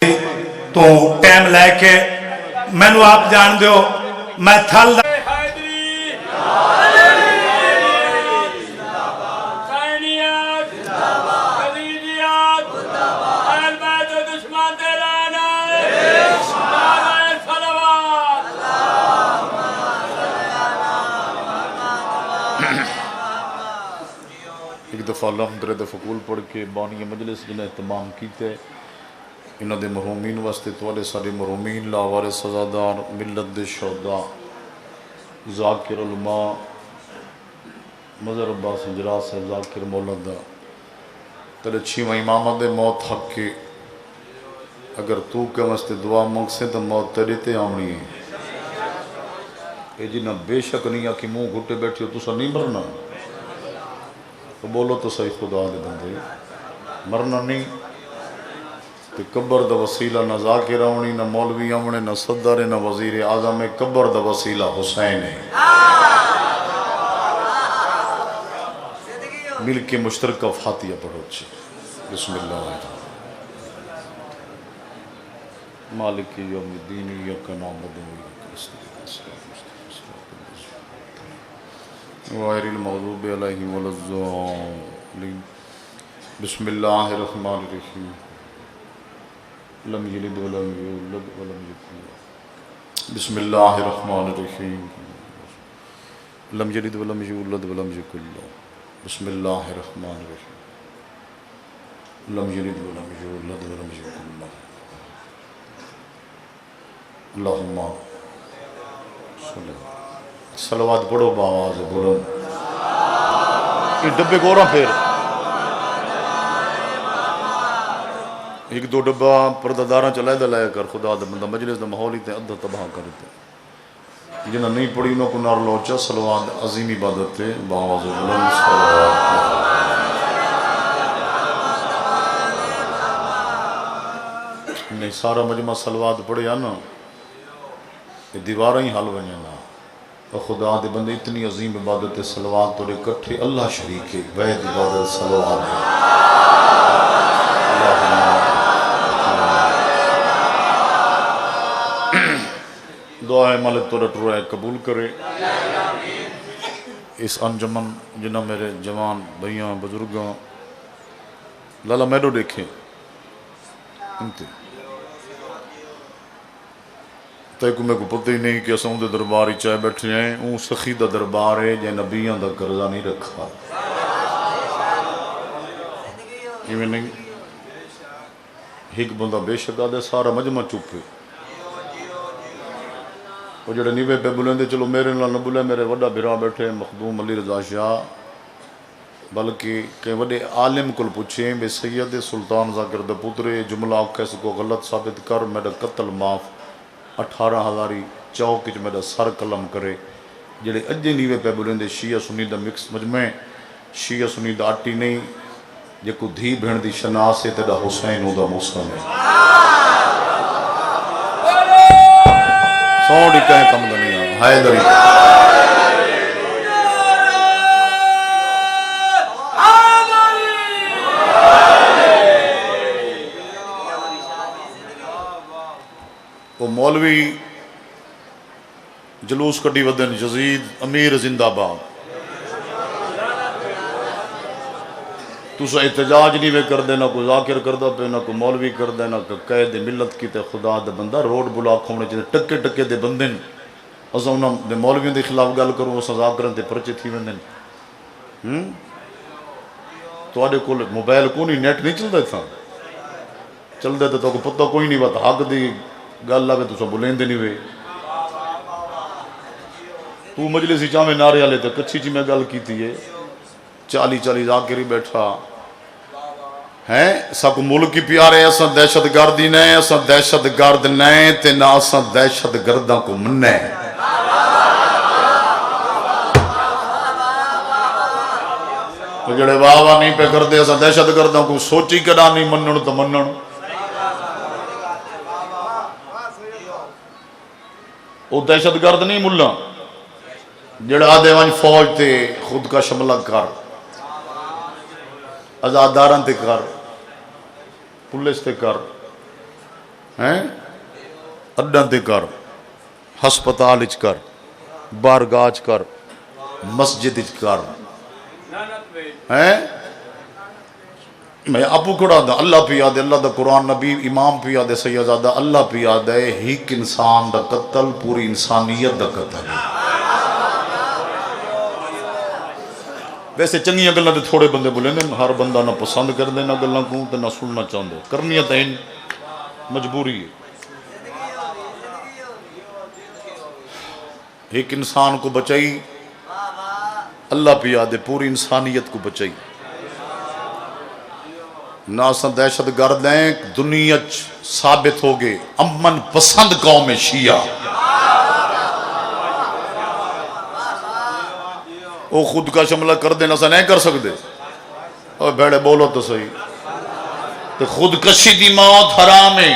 تو ٹائم لے کے مینو آپ جان دیو میں تھل ایک دفعہ الحمد درد فقول پڑھ کے بانی مجلس جنہیں اہتمام کیتے انہوں دے مرحومین واسطے توالے سارے مرحومین لاوار سزادار ملت دے شہداء ذاکر علماء مظہر عباس انجراس ہے ذاکر مولدہ تلے چھیوہ امامہ دے موت حق کے اگر تو کے واسطے دعا مقصد تو موت تیرے تے آمنی ہے اے جنہ بے شک نہیں ہے کہ منہ گھٹے بیٹھے ہو تو سا نہیں مرنا تو بولو تو صحیح خدا دے بندے مرنا نہیں تو قبر دا وسیلہ نہ ذاکر آونی نہ مولوی آونے نہ صدر نہ وزیر اعظم قبر دا وسیلہ حسین ہے مل کے مشترکہ فاتحہ پڑھو چھے بسم اللہ الرحمن مالک یوم الدین ایاک نعبد و ایاک نستعین غیر المغضوب علیہم ولا الضالین بسم اللہ الرحمن الرحیم لم یلد ولم یولد ولم یکن له بسم اللہ الرحمن الرحیم لم یلد ولم یولد ولم یکن له بسم اللہ الرحمن الرحیم لم یلد ولم یولد ولم یکن له اللہم صلوات پڑھو باواز بلند یہ ڈبے گورا پھر ایک دو ڈبہ پرداداراں چلائے دلائے کر خدا دا بندہ مجلس دا ماحول ہی تے ادھا تباہ کرتے جنہ نہیں پڑھی انہوں کو نار لوچا صلوات عظیم عبادت تے باواز بلند صلوات نہیں سارا مجمع صلوات پڑھے آنا یہ دیوارہ ہی حل بنیانا اور خدا دے بندے اتنی عظیم عبادت صلوات توڑے کٹھے اللہ شریک ہے وحید عبادت صلوات ہے دعائے مالک تو رٹ روائے قبول کرے اس انجمن جنہ میرے جوان بھائیاں بزرگاں لالا میڈو دیکھیں انتے تے کو میں کو پتہ ہی نہیں کہ اساں دے دربار ہی چاہے بیٹھے ہیں اون سخی دا دربار ہے جے نبیاں دا قرضہ نہیں رکھا یہ میں نہیں ایک بندہ بے شکا دے سارا مجمع چپے وہ جڑے نیوے پہ بلیں دے چلو میرے نال نہ بلیں میرے وڈا بھرا بیٹھے مخدوم علی رضا شاہ بلکہ کہ وڈے عالم کل پوچھیں بے سید سلطان ذاکر دے پترے جملہ کیسے کو غلط ثابت کر میرا قتل معاف 18,000 چوک جو میرا سر قلم کرے جڑے اجے نیوے پہ بلیں دے شیعہ سنی دا مکس مجمع شیعہ سنی دا آٹی نہیں جے کو دھی بھین دی شناس ہے تیرا حسین ہو دا موسم ہے سوڑی کہیں کم دنیا حیدری وہ مولوی جلوس کٹی ودن یزید امیر زندہ باد تو سا احتجاج نہیں وے کر دینا کو ذاکر کردہ پہ نہ کو مولوی کر دینا کہ قید ملت کی تے خدا دے بندہ روڈ بلاک ہونے چاہتے ٹکے ٹکے دے بندن اسا انہاں دے مولویوں دے خلاف گل کروں اسا ذاکرن تے پرچے تھی وندن تو آڈے کول موبائل کو نہیں نیٹ نہیں چل دے تھا چل دے تو کو پتہ کوئی نہیں بات حق دی گل لگے تو سا بلین دے نہیں وے تو مجلسی چاہمیں نارے آلے تے کچھی چی میں گل کی تھی ہے 40 ذاکری بیٹھا ہیں ساکو ملک کی پیارے ایسا دہشت گردی نہیں ایسا دہشت گرد نہیں تے نہ ایسا دہشت گرداں کو مننے تو جڑے واہ نہیں پہ کر دے ایسا دہشت گرداں کو سوچی کڑا نہیں منن تو منن وہ دہشت گرد نہیں ملا جڑا آدھے وانج فوج تے خود کا شملہ کر آزاداراں تے کر پولیس تے کر ہیں اڈاں تے کر، ہسپتال اچ کر، بارگاہ اچ کر، مسجد اچ کر، ہیں میں ابو کھڑا دا اللہ پہ یاد ہے، اللہ دا قرآن نبی امام پہ یاد ہے، سیدزادہ اللہ پہ یاد ہے، ایک انسان دا قتل پوری انسانیت دا قتل ہے۔ ویسے چنگیاں گلاں تے تھوڑے بندے بولے نے، ہر بندہ نہ پسند کر دے نہ گلاں کو تے نہ سننا چاہندے، کرنیاں تے مجبوری ہے۔ ایک انسان کو بچائی اللہ پہ یاد ہے، پوری انسانیت کو بچائی۔ ناسا دہشت گرد ہیں، دنیا ثابت ہو گئے امن پسند قوم شیعہ، وہ خود کا شملہ کر دینا سا نہیں کر سکتے، اور بھیڑے بولو تو صحیح، تو خودکشی دی موت حرام ہے۔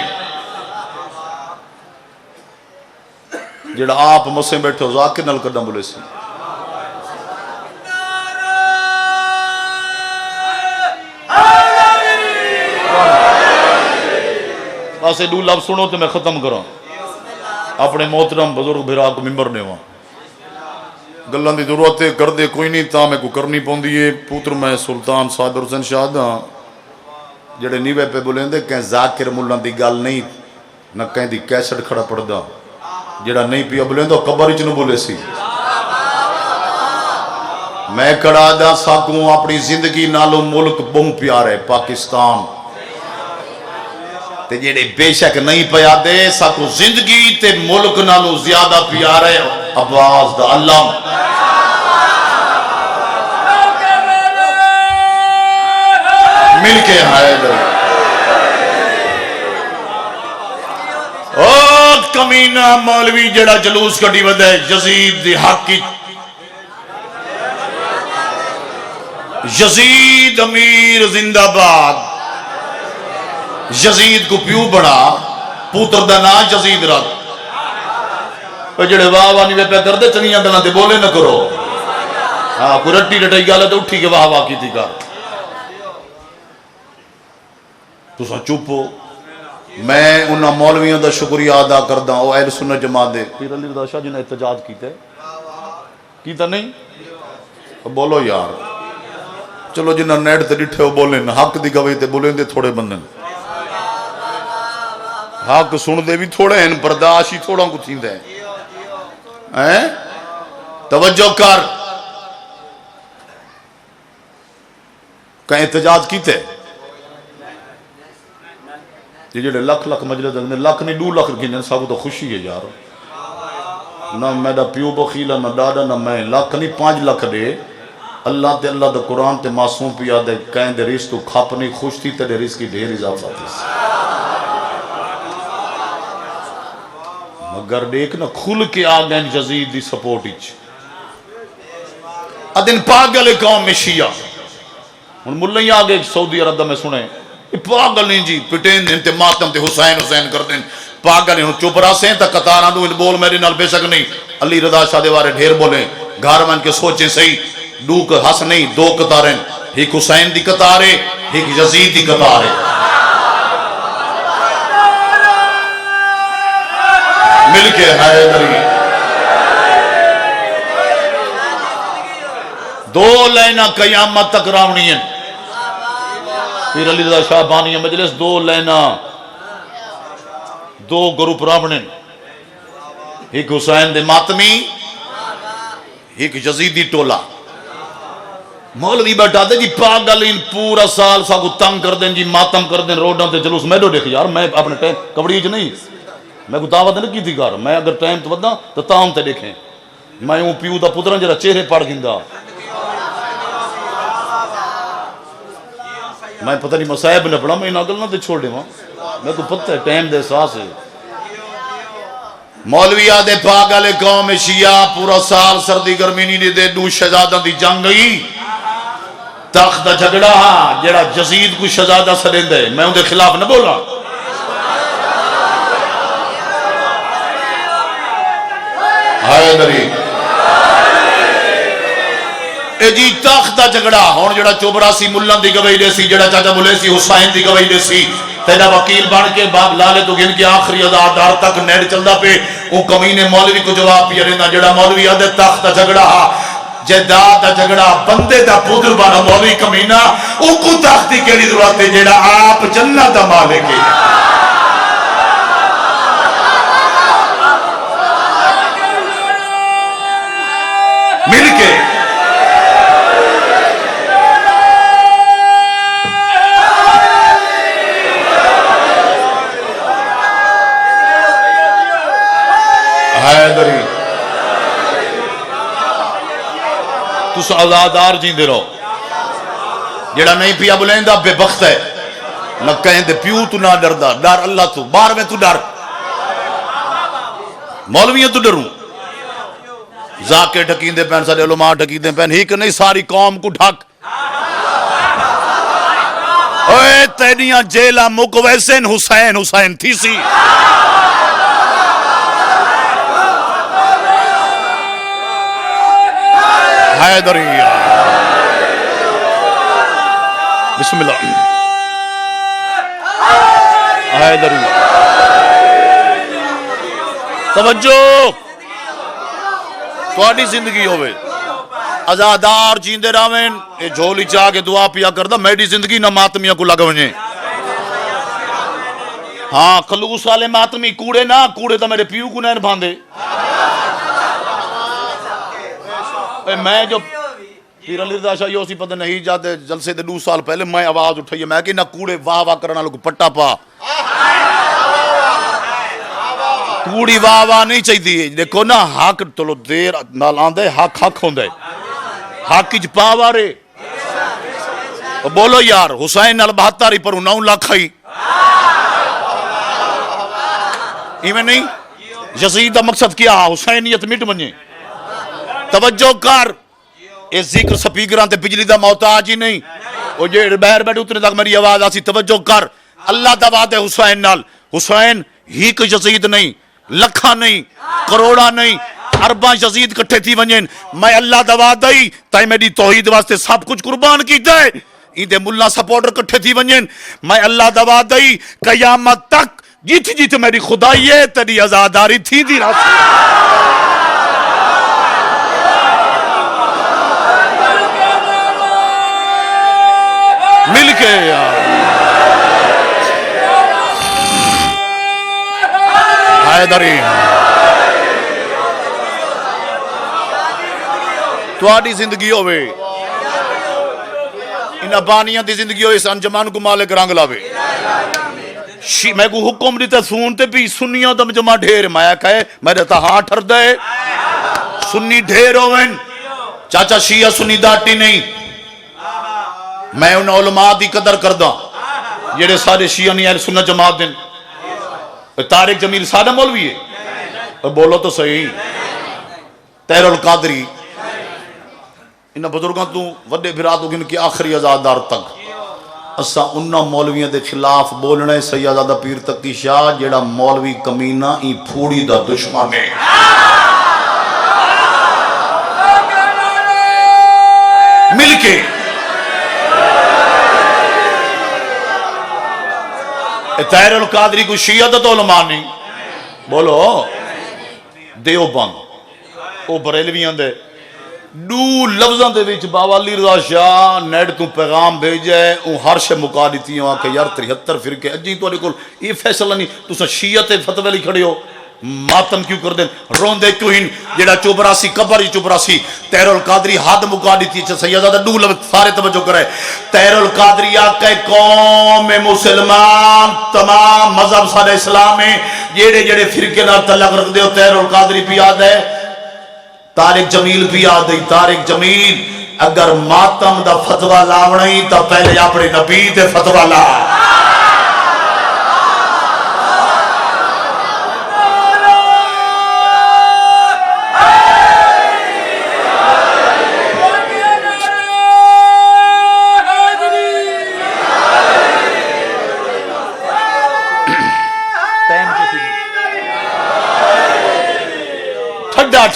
جڑا آپ مسے بیٹھے ہو ذاکر نل کردہ بولے سی، آسے دو لفظ سنو تو میں ختم کروں، اپنے محترم بزرگ بھرا کو ممبر نے وہاں گلان دی ضرورت ہے، کر دے کوئی نہیں تا میں کو کرنی پوندی ہے۔ پوتر میں سلطان صابر حسین شاہد ہاں، جڑے نیوے پہ بولیں دے کہیں ذاکر ملان دی گال نہیں نہ کہیں دی کیسٹ کھڑا پڑ دا، جڑا نہیں پیا بولیں دو قبر ہی چنو بولے سی۔ میں کڑا دا ساکوں اپنی زندگی نالو ملک بہت پیار ہے پاکستان، تے جڑے بے شک نہیں پیا دے ساکوں زندگی تے ملک نالو زیادہ پیار ہے عباس دا اللہ۔ مل کے حیدر او کمینہ مولوی جڑا جلوس کٹی ودے یزید دی حق کی، یزید امیر زندہ باد، یزید کو پیو بڑا پوتر دا نا یزید رکھ، وہ جڑے واہ واہ نہیں پہ کر دے چنیاں دنا دے بولے نہ کرو، ہاں کوئی رٹی رٹائی گالا تو اٹھی کے واہ واہ کی تھی کر، تو سا چوپو۔ میں انہا مولویوں دا شکریہ ادا کردہ او اہل سنت جماعت دے پیر علی رضا شاہ جنہیں احتجاج کیتا نہیں، بولو یار چلو جنہاں نیٹ تے ڈٹھے ہو بولیں، حق دی گوئی تے بولیں دے تھوڑے بندن، حق سن دے بھی تھوڑے ہیں، برداشی تھوڑا کو تھین دے ہیں، توجہ کر کہیں احتجاج کیتے یہ جڑے لکھ لکھ مجلس دے لکھ نہیں 2 لکھ گنے سب تو خوشی ہے یار، نہ میرا پیو بخیلا نہ ڈاڈا نہ میں، لکھ نہیں 5 لکھ دے اللہ تے اللہ دا قرآن تے معصوم پیا دے کہیں دے رزق تو کھپ نہیں خوش تھی تے رزق کی ڈھیر اضافہ تھی، مگر دیکھ نا کھل کے آ گئے یزید دی سپورٹ اچ، ادن پاگل قوم میں شیعہ ان ملہی آگے سعودی عرب میں سنے پاگل نہیں جی پٹین دیں تے ماتم تے حسین حسین کر دیں، پاگل نہیں چپ رہا سیں تا قطارہ دوں بول میرے نال بے شک نہیں، علی رضا شاہ دے وارے ڈھیر بولیں گھر من کے سوچیں صحیح، 2 ہس نہیں 2 قطاریں، ایک حسین دی قطارے ایک یزید دی قطارے، مل کے حیدری 2 لائنہ قیامت تک راونی ہیں، پیر علی رضا شاہ بانی مجلس 2 لائنہ 2 گروپ راونن، ایک حسین دے ماتمی ایک یزیدی ٹولا، مولوی بیٹھا دے جی پاگل ان پورا سال ساکو تنگ کر دیں جی ماتم کر دیں روڈاں تے جلوس، میں دو دیکھ یار میں اپنے ٹائم کبڑی اچ نہیں میں کو دعوت نہیں کی تھی کار، میں اگر ٹائم تو ودنا تو تاہم تے دیکھیں، میں ہوں پیو دا پتران جرا چہرے پڑ گندہ، میں پتہ نہیں مسائب نہ پڑھا میں انہاں گل نہ تے چھوڑ دے وہاں، میں کو پتہ ہے ٹائم دے احساس ہے۔ مولوی آدھے پاگل قوم شیعہ پورا سال سردی گرمی نہیں دے 2 شہزادہ دی جنگ گئی، تخت دا جھگڑا ہاں جڑا یزید کو شہزادہ سڑیں دے، میں ان دے خلاف نہ بولا، حیدری اے جی تخت دا جھگڑا ہون جڑا 84 ملان دی گواہی دے سی، جڑا چاچا بولے سی حسین دی گواہی دے سی، تیرا وکیل بن کے باب لالے تو گن کے آخری ازادار تک نیڑ چلدا پہ او کمینے مولوی کو جواب پیا رہنا جڑا مولوی آدھے تخت دا جھگڑا جائیداد دا جھگڑا بندے دا پتر بانا مولوی کمینہ او کو تختی کیڑی ضرورت ہے جڑا آپ جنت دا مالک ہے مل کے حیدری تس آزادار جیندے رہو جڑا نہیں پیا بلیندا بے بخت ہے نہ کہیں دے پیو تو نہ ڈردا ڈر اللہ تو بار میں تو ڈر مولویاں تو ڈروں زاکے ڈھکیندے پہن سارے علماء ڈھکیندے پہن ہی کہ نہیں ساری قوم کو ڈھک اوے تینیاں جیلہ مک ویسن حسین حسین تھی سی حیدریہ بسم اللہ حیدریہ توجہ تھوڑی زندگی ہوئے ازادار جیندے راوین یہ جھولی چاہ کے دعا پیا کردہ میری زندگی نہ ماتمیاں کو لگا ونجے ہاں خلوص والے ماتمی کوڑے نہ کوڑے تو میرے پیو کو نہیں باندھے میں جو پیر علی رضا شاہ یوسی پتہ نہیں جاتے جلسے دے 2 سال پہلے میں آواز اٹھائی میں کہ نہ کوڑے واہ واہ کرنا لوگ پٹا پا کوڑی واہ واہ نہیں چاہی دی دیکھو نا حق تلو دیر نال آندے حق حق ہوندے حق کچھ پاوارے بولو یار حسین نال 72 پر 9 لاکھ ہی ایمیں نہیں یزید دا مقصد کیا حسینیت مٹ منجے توجہ کر اے ذکر سپیکران تے بجلی دا محتاج ہی نہیں وہ جو بہر بیٹھ اتنے تک میری آواز آسی توجہ کر اللہ دا وعدہ حسین نال حسین ہی کو یزید نہیں لکھا نہیں کروڑا نہیں ارباں یزید کٹھے تھی ونجن میں اللہ دا وعدہ ہی تائی میری توحید واسطے سب کچھ قربان کی دے ایندے ملا سپورٹر کٹھے تھی ونجن میں اللہ دا وعدہ ہی قیامت تک جیت جیت میری خدائی ہے تیری ازاداری تھی دی راست مل کے یار حیدری تواڈی زندگی ہوئے انہاں بانیاں دی زندگی ہوئے اس انجمان کو مالک رنگ لاوے میں کو حکم دیتا سونتے بھی سنیوں دم جمع ڈھیر مایا کہے میرے تا ہاں ٹھر دے سنی ڈھیر ہوئے چاچا شیعہ سنی داٹی نہیں میں ان علماء دی قدر کردہ جیڑے سارے شیعہ نہیں اہل سنت جماعت دن طارق جمیل سادہ مولوی ہے بولو تو صحیح تیر القادری انہاں بزرگاں تو وڈے بھرا تو گن کی آخری ازادار تک اسا انہاں مولویاں دے خلاف بولنے سیدہ پیر تقی شاہ جیڑا مولوی کمینہ ای پھوڑی دا دشمن ہے مل کے طاہر القادری کو شیعت علماء نہیں بولو دیوبند او بریلویاں دے دو لفظاں دے وچ بابا علی رضا شاہ نیٹ تو پیغام بھیجے او ہر شے مکا دیتی ہوں کہ یار 73 فرقے اجی تو کول یہ فیصلہ نہیں تساں شیعت فتوی لئی کھڑے ہو ماتم کیوں کر دیں روندے کیوں ہن جڑا چوبراسی قبر ہی چوبراسی طاہر القادری حد مکا دیتی ہے سیدہ دو لفظ سارے توجہ کرے طاہر القادری آقا قوم مسلمان تمام مذہب سارے اسلام میں جڑے جڑے فرقے نال تعلق رکھ دے ہو طاہر القادری بھی یاد ہے طارق جمیل بھی یاد ہے طارق جمیل اگر ماتم دا فتوی لاونا ہی تو پہلے اپنے نبی دے فتوی لا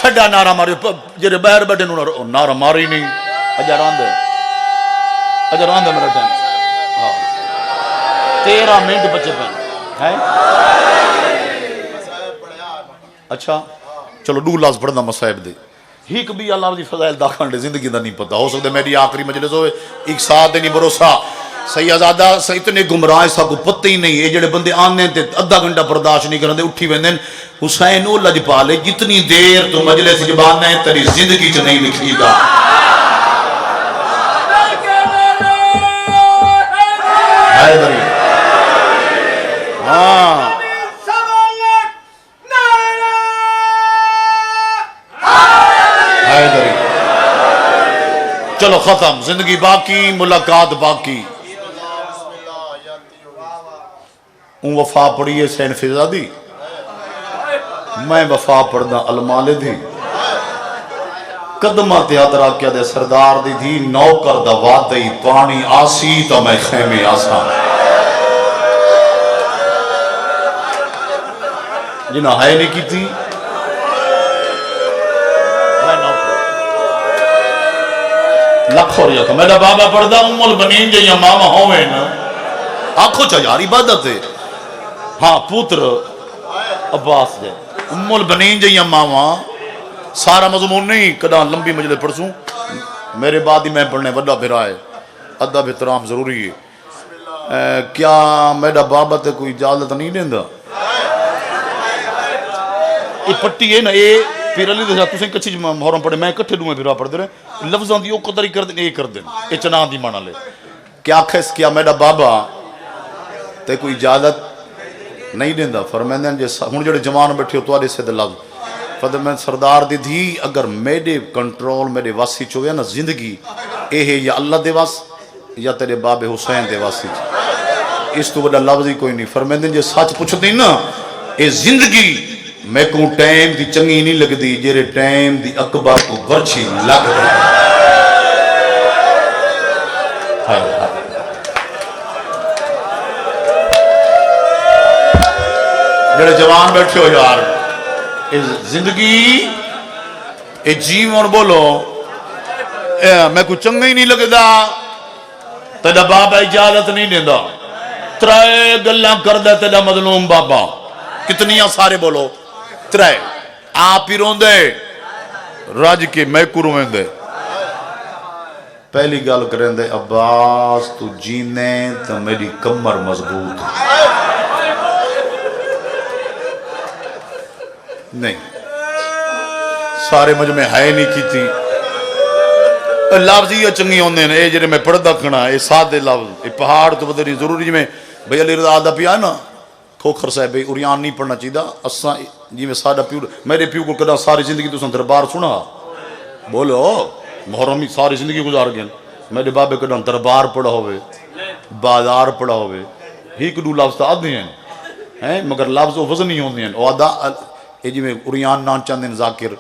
ٹھڈا نعرہ ماری جڑے باہر بیٹھے نعرہ ماری نہیں اجا راندے میرا ٹائم 13 منٹ بچے پہ ہیں. اچھا چلو 2 لفظ پڑھنا مصائب دے. ایک بھی اللہ دی فضائل داخل دے زندگی دا نہیں پتا. ہو سکتا میری آخری مجلس ہوئے ایک ساتھ نہیں بھروسہ. سیدزادہ اتنے گمراہ سا کو پتہ ہی نہیں. یہ جڑے بندے آنے تے ادھا گھنٹہ برداشت نہیں کرتے اٹھی ویندے. حسین او لج پا لے جتنی دیر تو مجلس جبان ہے تیری زندگی چ نہیں لکھی گا. حیدری ہاں حیدری. چلو ختم. زندگی باقی ملاقات باقی. اون وفا پڑھیے سین فضا دی. میں وفا پڑھنا المالے دی. قدمہ تیاترا کیا دے سردار دی تھی نوکر دا وادی پانی آسی تو میں خیمے آسا. جنہ ہے نہیں کی تھی لکھ ہو رہا تھا. میرا بابا پڑھدا ام البنین جو یا ماما ہوئے نا آنکھو چا یار عبادت ہے. ہاں پوتر عباس جائے ام البنین جو یا ماما سارا مضمون نہیں کدا لمبی مجلس پڑھسوں. میرے بعد ہی میں پڑھنے بڑا بھرا ہے. ادب احترام ضروری ہے. کیا میرا بابا تے کوئی اجازت نہیں دیندا؟ یہ پٹی ہے نا یہ پیر علی دے تسیں کچھ محرم پڑھے میں کٹھے دوئے بھرا پڑھ دے رہے لفظاں دی او قدر ہی کر دیں یہ کر دیں. یہ چنا دی مانا لے. کیا کھس کیا میرا بابا تے کوئی اجازت نہیں دیندا؟ فرمائندے جے ہن جڑے جوان بیٹھے ہو تواڈے سے لفظ فدر میں سردار دی تھی اگر میرے کنٹرول میرے واسی چویا نا زندگی اے ہے یا اللہ دے واس یا تیرے باب حسین دے واسی. اس تو بڑا لفظ ہی کوئی نہیں. فرمائندے جے سچ پوچھدے نا اے زندگی میں کو ٹائم دی چنگی نہیں لگ دی جیرے ٹائم دی اکبر کو برچی لگ دی. جڑے جوان بیٹھے ہو یار زندگی اے جیون بولو میں کو چنگا ہی نہیں لگدا تیرا بابا اجازت نہیں دینا. ترائے گلاں کردہ تیرا مظلوم بابا کتنیاں سارے بولو ترائے آپ ہی روندے راج کے میں کو روندے. پہلی گل کریں دے عباس تو جینے تو میری کمر مضبوط نہیں. سارے مجھ میں ہے نہیں کی تھی لفظ یہ چنگی ہوندے ہیں. اے جڑے میں پڑھدا کھنا اے سادے لفظ اے پہاڑ تو بدری ضروری جی میں بھئی علی رضا دا پیا نا کھوکھر صاحب بھئی اریان نہیں پڑھنا چاہیے. اساں جی میں ساڈا پیو میرے پیو کو کدا ساری زندگی تساں دربار سنا بولو محرم ہی ساری زندگی گزار گئے. میرے بابے کدا دربار پڑھا ہوئے بازار پڑھا ہوئے ہی کدو لفظ تو آدھے ہیں مگر لفظ وزن نہیں ہوندے ہیں. او آدھا اے جی میں اریان نہ چاندن ذاکر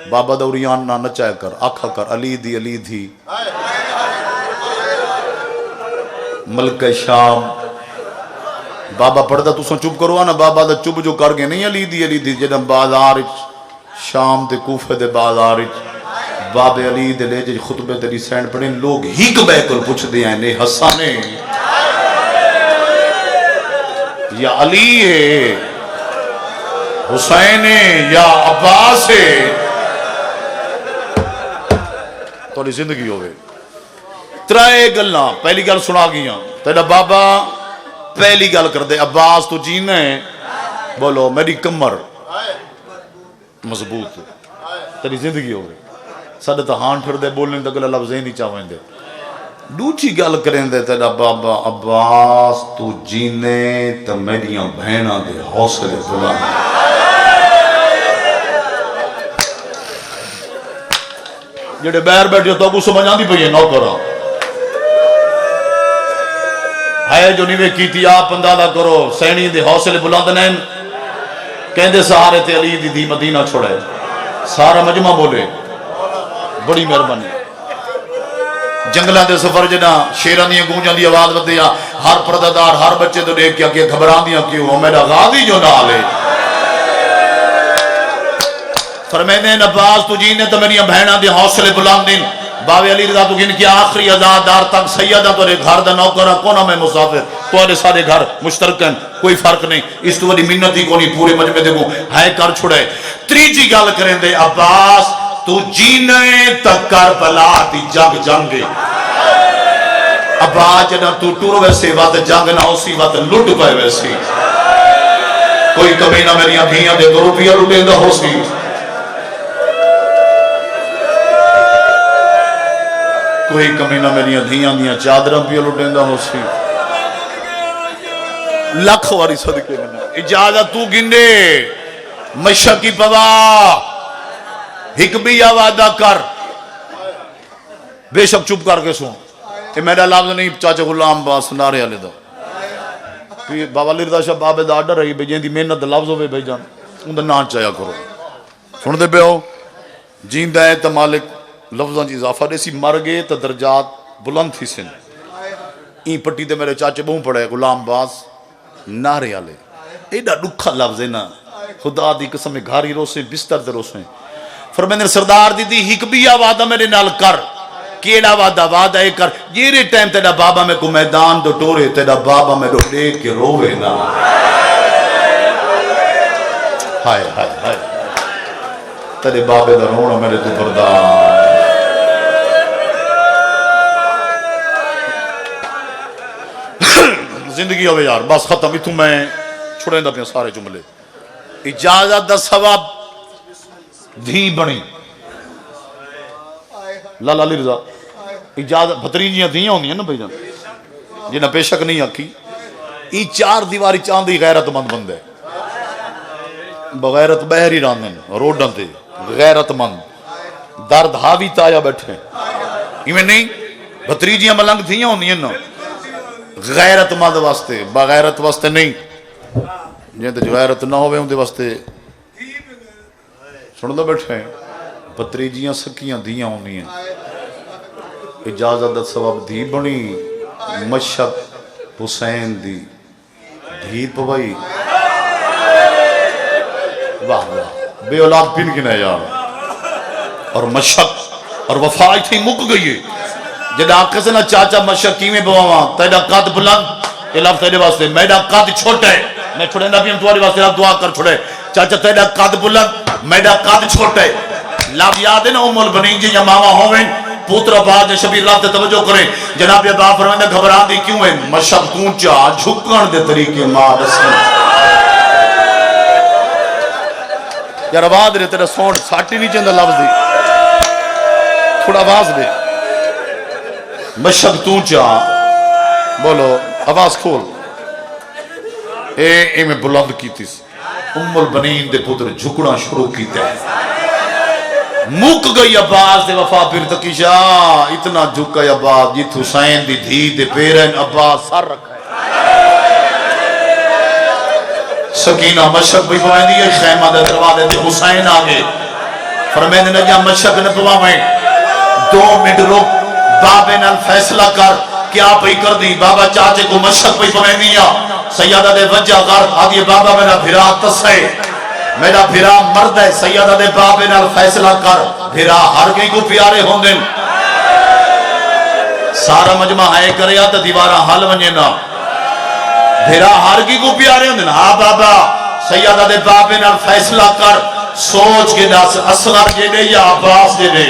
بابا دا اریان نہ نچایا کر آکھا کر علی دی ملک شام بابا پڑھدا تو چپ کرو نا بابا دا چپ جو کر گئے نہیں علی دی جدم بازار شام دے کوفے دے بازار باب علی دے لے جے خطبے تیری سینڈ پڑھیں لوگ ہی کبے کل پوچھ دے ہیں نے حسانے یا علی ہے حسین یا عباس ہے توڑی زندگی ہوئے. ترائے گلنا پہلی گل سنا گیا تیرا بابا پہلی گل کر دے عباس تو جینے بولو میری کمر مضبوط تیری زندگی ہوئے. ساڑھے تا ہاں ٹھر دے بولنے دا گلہ لفظیں نہیں چاہویں دے. دوچی گل کریں دے تیرا بابا عباس تو جینے تا میریاں بہنہ دے حوصلے بلانے. جڑے بیر بیٹھے تو کو سمجھ آندی پئی ہے نوکرا ہے جو نیوے کیتی آپ اندازہ کرو سینی دے حوصلے بلند ہیں کہندے سہارے تے علی دی مدینہ چھوڑے سارا مجمع بولے بڑی مہربانی. جنگلہ دے سفر جنا شیران دیاں گونجاں دی آواز بدیا ہر پردادار ہر بچے تو دیکھ کیا کہ گھبران دیاں کیوں میرا غازی جو نہ لے فرمیدے عباس تو جینے تو میری بہنہ دے حوصلے بلند دیں باوے علی رضا تو گن کے آخری ازادار تک سیدہ تو گھر دا نوکرہ کونا میں مسافر تو سارے گھر مشترکن کوئی فرق نہیں اس تو والی منت ہی کونی پورے مجمع دے کو ہے کر چھڑے تریجی گل کریں دے عباس تو جینے تک کربلا دی جنگ جنگے عباس جنہ تو ٹور ویسے وقت جنگ نہ اسی وقت لٹ پائے ویسے کوئی کمی نہ میری دھیاں دے 2 روپیہ لٹیں دا ہو سی کوئی کمی نہ میری دھیاں دیاں چادرہ پہ لٹیں دا ہو سی لکھ واری صدقے میں اجازت تو گنے مشکی پوا حکبیہ وعدہ کر بے شک چپ کر کے سن یہ میرا لفظ نہیں چاچا غلام باس نارے والے دا بابا علی رضا شاہ بابے دا آڈر رہی بھئی جیندی محنت لفظ ہوئے بھائی جان ان دا نان چاہیا کرو سن دے بے ہو جیندہ ہے تا مالک لفظاں جی اضافہ دے سی مر گئے تا درجات بلند تھی سن این پٹی دے میرے چاچے بہوں پڑے غلام باس نارے والے ایڈا دکھا لفظ ہے نا خدا دی قسم میں گھاری روسیں بستر دے روسیں فرمیندر سردار دی دی حکبیہ وعدہ میرے نال کر کیڑا وعدہ اے کر جیرے ٹائم تیڑا بابا میں کو میدان دو ٹورے تیڑا بابا میں دو دیکھ کے روے نا ہائے ہائے ہائے تیرے بابے دا رونا میرے تو بردار زندگی ہوئے یار بس ختم اتھوں میں چھوڑیں دا اپنے سارے جملے اجازت دا ثواب دھی بنی لالا علی رضا اجازت بھترینجیاں دھیاں ہوندی ہیں نا بھائی جان جنہ پیشک نہیں آکھی ای 4 دیواری چاندی غیرت مند بند ہے بغیرت بہری راندن روڈاں تے غیرت مند درد ہاوی تایا بیٹھے ایمیں نہیں بھتریجیاں ملنگ دھیاں ہوندی ہیں نا غیرت مند واسطے بغیرت واسطے نہیں جن تے غیرت نہ ہوئے ہوں دے واسطے سن دو بیٹھے بتریجیاں سکیاں دیاں ہونی ہیں اجازت دا ثواب دھی بنی مشک حسین دی دھی پوائی واہ واہ بے اولاد پن کی نہیں یار اور مشک اور وفائی تھی مک گئی ہے جدہ آنکھ سے نا چاچا مشک کیمیں بواں تیڑا قد بلند یہ لفظ تیڑے واسطے میڈا قد چھوٹا ہے میں چھوڑے نبی ہم تمہاری واسطے رب دعا کر چھوڑے چاچا تیڑا قد بلند میڈا قد چھوٹا ہے لفظ یاد ہے نا ام البنین جی یا ماما ہوئیں پوتر آباد شبیر رابطے توجہ کریں جناب یہ باپ فرمائیں گھبران دی کیوں ہے مشک تونچا جھکن دے طریقے ماں رسن یار آواز دے تیرا سونڈ ساٹی نہیں چندہ لفظ دی تھوڑا آواز دے مشک تونچا بولو آواز کھول اے میں بلند کی تیس ام البنین دے پتر جھکڑا شروع کیتے ہیں مک گئی عباس دے وفا پھر تکیشا اتنا جھک گئی عباس جیت حسین دی دھی دے پیرن عباس سر رکھا ہے سکینہ مشک بھی پوائیں دیئے خیمہ دے دروازے دے حسین آگے فرمین نے جا مشک نے پوائیں 2 منٹ رک بابے نال فیصلہ کر کیا پہی کر دی بابا چاچے کو مشک پہی پوائیں دیا سیادہ دے وجہ غر آدھی بابا میرا بھرا تسے میرا بھرا مرد ہے سیادہ دے بابے نال فیصلہ کر بھرا ہر گئی کو پیارے ہوں دن سارا مجمع ہے کریا تا دیوارہ حل ونجینا بھرا ہر گئی کو پیارے ہوں دن ہاں بابا سیادہ دے بابے نال فیصلہ کر سوچ کے داس اصغر جے دے یا عباس جے دے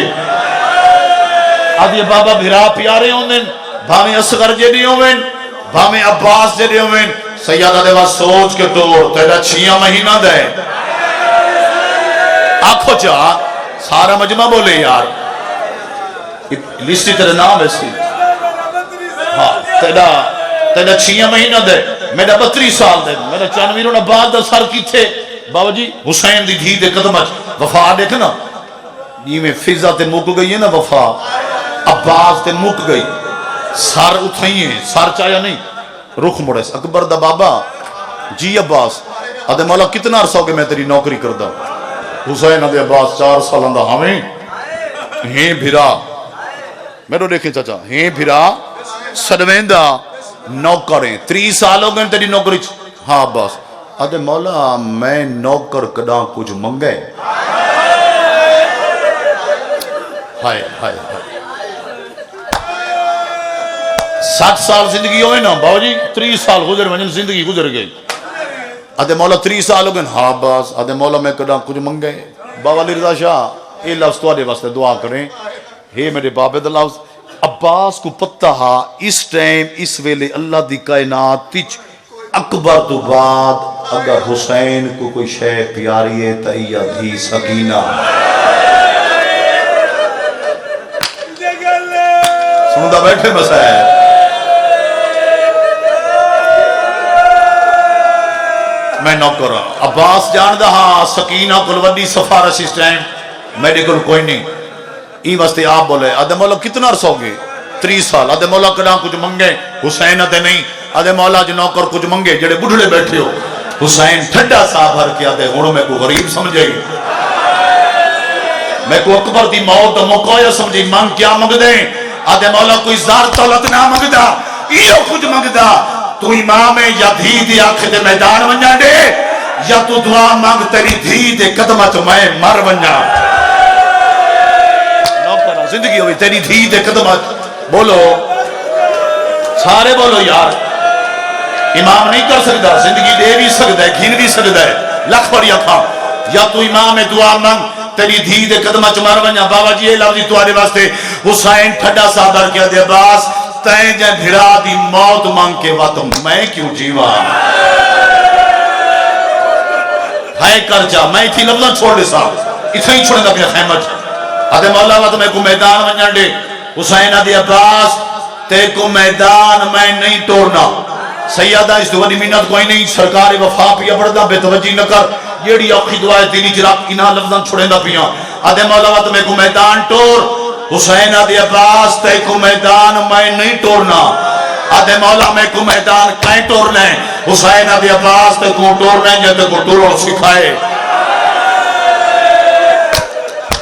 آدھی بابا بھرا پیارے ہوں دن بھامیں اصغر جے دے ہوں بھامیں عباس جے دے ہوں سیادہ دے بس سوچ کے توڑ تیرا 6 مہینہ دے آنکھو چاہ سارا مجمع بولے یار لسٹی تیرے نام ایسی ہاں تیرا 6 مہینہ دے میرا 32 سال دے میرا چانویروں نے بعد دا سر کی تھے بابا جی حسین دی دھی دے قدمت وفا دیکھنا یہ میں فضا تے مک گئی ہے نا وفا عباس تے مک گئی سر اٹھائی ہیں سر چاہیا نہیں رخ مڑے اکبر دا بابا جی عباس آدھے مولا کتنا عرصہ ہو کہ میں تیری نوکری کردہ حسین آدھے عباس 4 سال اندہ ہمیں ہیں بھرا میرے دیکھیں چاچا ہیں بھرا سدویندہ نوکریں 3 سال ہو گئے تیری نوکری ہاں عباس آدھے مولا میں نوکر کداں کچھ منگے ہائے ہائے ہائے 60 سال زندگی ہوئے نا باو جی 30 سال گزر ونجن زندگی گزر گئی آدھے مولا 30 سال ہو گئے ہاں بس آدھے مولا میں کدا کچھ منگے بابا علی رضا شاہ یہ لفظ تو آدھے واسطے دعا کریں ہے میرے بابے دا لفظ عباس کو پتہ ہا اس ٹائم اس ویلے اللہ دی کائنات تیچ اکبر تو بعد اگر حسین کو کوئی شے پیاری ہے تئیہ دھی سکینہ سنودہ بیٹھے مسائل میں نوکر عباس جان دا ہاں سکینہ کلوڈی سفارش اس ٹائم میڈیکل کوئی نہیں ای واسطے آپ بولے آدھے مولا کتنا عرصہ ہوگی 30 سال آدھے مولا کڑا کچھ منگے حسین آدھے نہیں آدھے مولا جو نوکر کچھ منگے جڑے بڑھڑے بیٹھے ہو حسین ٹھنڈا صاحب بھر کے آدھے ہونوں میں کو غریب سمجھے گی میں کو اکبر دی موت دا موقع یا سمجھی منگ کیا منگ دیں آدھے مولا کوئی زار طولت نہ منگ دا ایو کچھ منگ دا تو امام یا دھی دی آنکھ دے میدان ونجا دے یا تو دعا مانگ تیری دھی دے قدمت میں مر ونجا زندگی ہوئی تیری دھی دے قدمت بولو سارے بولو یار امام نہیں کر سکتا زندگی دے بھی سکتا ہے گھن بھی سکتا ہے لکھ پڑیا تھا یا تو امام دعا مانگ تیری دھی دے قدمت مر ونجا بابا جی یہ لفظی تمہارے واسطے حسین ٹھڈا صادر کیا دے باس تین جائے بھرا دی موت مانگ کے واتم میں کیوں جیوا ہائے کر جا میں تھی لفظاں چھوڑ دے صاحب اتنا ہی چھوڑیں گا اپنے خیمت آدھے مولا وقت میں کو میدان ونجن دے حسین آدھے عباس تے کو میدان میں نہیں توڑنا سیادہ اس دوانی منت کوئی نہیں سرکار وفا پیا بڑھدا بے توجہ نہ کر یہ اوکھی دعائے تینی جراب انہا لفظاں چھوڑیں گا پیا آدھے مولا وقت میں کو میدان توڑ حسین آدھے عباس تے کو میدان میں نہیں توڑنا آدھے مولا میں کو میدان کہیں توڑنا ہے حسین آدھے عباس تے کو توڑنا ہے جاتے کو توڑ سکھائے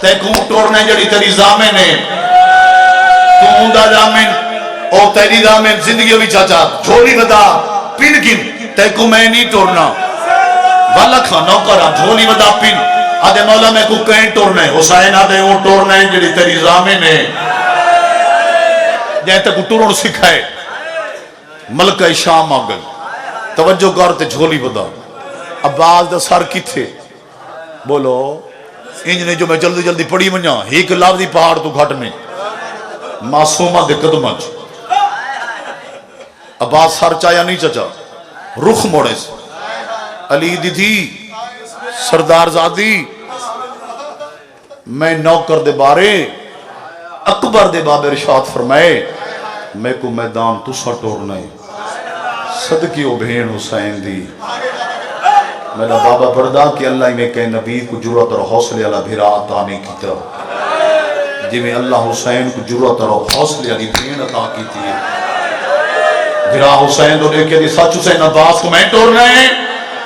تے کو توڑنا ہے جڑی تیری زامن ہے تو اندہ زامن او تیری زامن زندگی ہوئی چاچا جھولی بدا پن گن تے کو میں نہیں توڑنا والکھا نوکرہ جھولی بدا پن آدھے مولا میں کو کہیں ٹورنا ہے حسین آدھے وہ ٹورنا ہے جڑی تیری زامن ہے جہتے کو ٹورن سکھائے ملکہ شام آگل توجہ کرتے جھولی بدا عباس دا سر کی تھے بولو انجنے جو میں جلدی جلدی پڑھی منیا ایک لفظی پہاڑ تو گھٹ میں معصومہ دے قدمچ عباس سر چایا نہیں چچا رخ موڑے سے علی دی تھی سردار زادی میں نوکر دے بارے اکبر دے باب ارشاد فرمائے میں کو میدان تو سا ٹورنا ہے صدقی و بھین حسین دی میرا بابا پردہ کہ اللہ میں کہ نبی کو جرات اور حوصلے اللہ بھیرا عطا نہیں کیتا جی میں اللہ حسین کو جرات اور حوصلے اللہ بھین عطا کیتی ہے بھیرا حسین تو دیکھے دی سچ حسین عباس کو میں ٹورنا ہے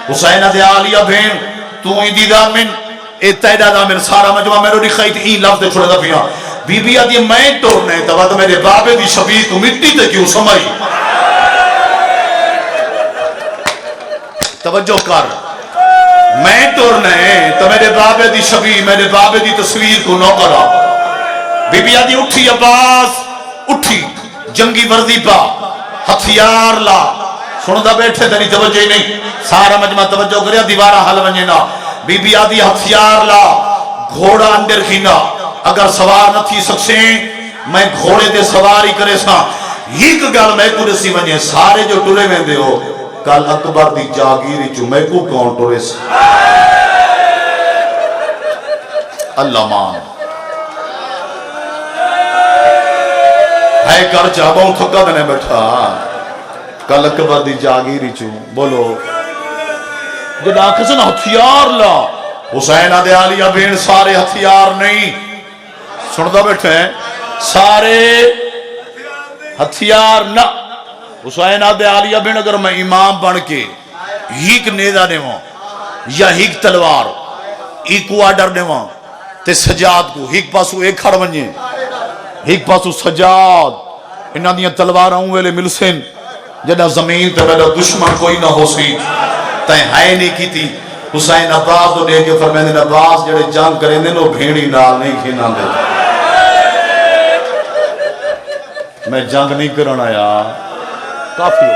حسین دے آلیہ بھین تو ہی دی دامن اے تیدہ دامن سارا مجمع میں رو دکھائی تھی این لفظ دے چھوڑے دا پیا بی بی آدھی میں ٹورنے تبا تو میرے بابے دی شبیہ کو مٹی تے کیوں سمائی توجہ کر میں ٹورنے تو میرے بابے دی شبیہ میرے بابے دی تصویر کو نو کرا بی بی آدھی اٹھی عباس اٹھی جنگی وردی پا ہتھیار لا سنو بیٹھے تنی توجہ نہیں سارا مجمع توجہ کریا دیوارہ حل ونجنا بی بی آدھی ہتھیار لا گھوڑا اندر کھینا اگر سوار نہ تھی سکسیں میں گھوڑے دے سواری کرے سا ایک گل میں کو رسی ونجے سارے جو ٹرے میں دے ہو کل اکبر دی جاگیری چو میں کو کون ٹرے سا اللہ مان ہے کر چاہوں تھکا دنے بیٹھا کل اکبر دی جاگیری چو بولو جب آنکھیں ہتھیار لا حسین آدھے آلیہ بین سارے ہتھیار نہیں سنتا بیٹھے ہیں سارے ہتھیار نہ حسین آدھے آلیہ بین اگر میں امام بن کے ہیک نیدہ نواں یا ہیک تلوار ایک آڈر نواں تے سجاد کو ہیک پاسو ایک کھڑ ونجے ہیک پاسو سجاد انہاں دیاں تلوار ہوں ویلے ملسن جنہ زمین تے میرا دشمن کوئی نہ ہو سی تائیں ہائے نہیں کی تھی حسین عباس تو دے کے فرمائے دن عباس جڑے جنگ کریں دن وہ بھیڑی نال نہیں کھینا دے میں جنگ نہیں کرنا آیا کافی ہو